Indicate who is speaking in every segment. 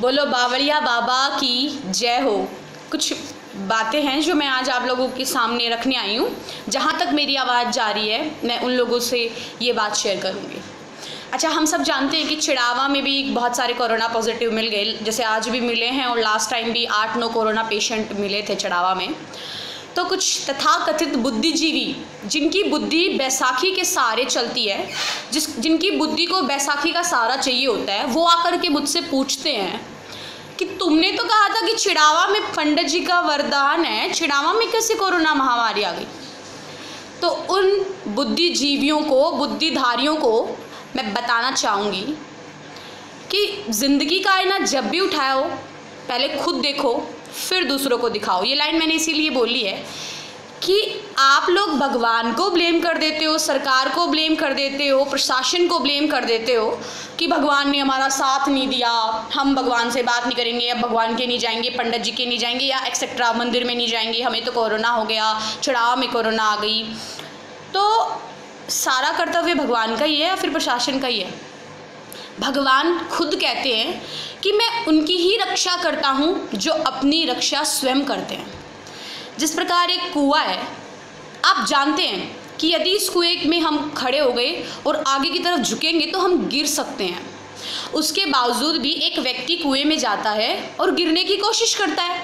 Speaker 1: बोलो बावड़िया बाबा की जय हो। कुछ बातें हैं जो मैं आज आप लोगों के सामने रखने आई हूँ। जहाँ तक मेरी आवाज़ जा रही है मैं उन लोगों से ये बात शेयर करूँगी। अच्छा, हम सब जानते हैं कि चिड़ावा में भी बहुत सारे कोरोना पॉजिटिव मिल गए, जैसे आज भी मिले हैं और लास्ट टाइम भी 8-9 कोरोना पेशेंट मिले थे चिड़ावा में। तो कुछ तथाकथित बुद्धिजीवी जिनकी बुद्धि बैसाखी के सहारे चलती है, जिनकी बुद्धि को बैसाखी का सहारा चाहिए होता है, वो आकर के मुझसे पूछते हैं कि तुमने तो कहा था कि चिड़ावा में पंडित जी का वरदान है, चिड़ावा में कैसे कोरोना महामारी आ गई। तो उन बुद्धिजीवियों को, बुद्धिधारियों को मैं बताना चाहूँगी कि ज़िंदगी का आईना जब भी उठाओ पहले खुद देखो फिर दूसरों को दिखाओ। ये लाइन मैंने इसीलिए बोली है कि आप लोग भगवान को ब्लेम कर देते हो, सरकार को ब्लेम कर देते हो, प्रशासन को ब्लेम कर देते हो कि भगवान ने हमारा साथ नहीं दिया, हम भगवान से बात नहीं करेंगे, अब भगवान के नहीं जाएंगे, पंडित जी के नहीं जाएंगे या एक्सेट्रा, मंदिर में नहीं जाएंगे, हमें तो कोरोना हो गया, चिड़ावा में कोरोना आ गई। तो सारा कर्तव्य भगवान का ही है या फिर प्रशासन का ही है? भगवान खुद कहते हैं कि मैं उनकी ही रक्षा करता हूँ जो अपनी रक्षा स्वयं करते हैं। जिस प्रकार एक कुआं है, आप जानते हैं कि यदि इस कुएं में हम खड़े हो गए और आगे की तरफ झुकेंगे तो हम गिर सकते हैं। उसके बावजूद भी एक व्यक्ति कुएं में जाता है और गिरने की कोशिश करता है।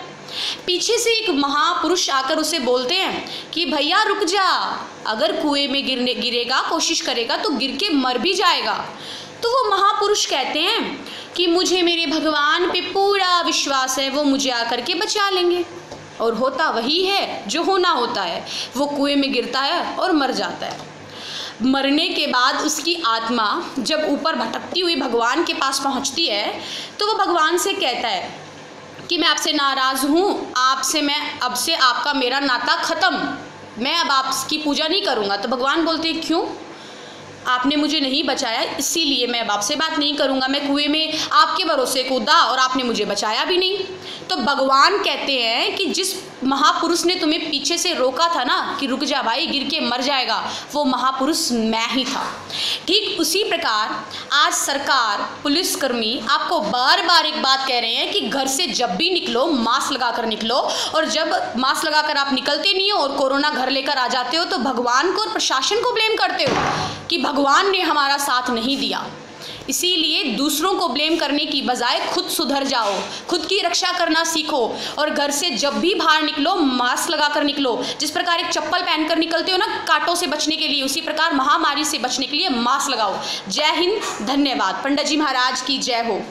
Speaker 1: पीछे से एक महापुरुष आकर उसे बोलते हैं कि भैया रुक जा, अगर कुएं में गिरेगा, कोशिश करेगा तो गिर के मर भी जाएगा। तो वो महापुरुष कहते हैं कि मुझे मेरे भगवान पे पूरा विश्वास है, वो मुझे आकर के बचा लेंगे। और होता वही है जो होना होता है, वो कुएं में गिरता है और मर जाता है। मरने के बाद उसकी आत्मा जब ऊपर भटकती हुई भगवान के पास पहुंचती है तो वो भगवान से कहता है कि मैं आपसे नाराज़ हूँ, आपसे मैं अब से आपका मेरा नाता ख़त्म, मैं अब आपकी पूजा नहीं करूँगा। तो भगवान बोलते हैं क्यों? आपने मुझे नहीं बचाया, इसीलिए मैं अब आपसे बात नहीं करूँगा। मैं कुएं में आपके भरोसे कूदा और आपने मुझे बचाया भी नहीं। तो भगवान कहते हैं कि जिस महापुरुष ने तुम्हें पीछे से रोका था ना कि रुक जा भाई, गिर के मर जाएगा, वो महापुरुष मैं ही था। ठीक उसी प्रकार आज सरकार, पुलिसकर्मी आपको बार बार एक बात कह रहे हैं कि घर से जब भी निकलो मास्क लगाकर निकलो, और जब मास्क लगाकर आप निकलते नहीं हो और कोरोना घर लेकर आ जाते हो तो भगवान को और प्रशासन को ब्लेम करते हो कि भगवान ने हमारा साथ नहीं दिया। इसीलिए दूसरों को ब्लेम करने की बजाय खुद सुधर जाओ, खुद की रक्षा करना सीखो और घर से जब भी बाहर निकलो मास्क लगाकर निकलो। जिस प्रकार एक चप्पल पहनकर निकलते हो ना कांटों से बचने के लिए, उसी प्रकार महामारी से बचने के लिए मास्क लगाओ। जय हिंद, धन्यवाद। पंडित जी महाराज की जय हो।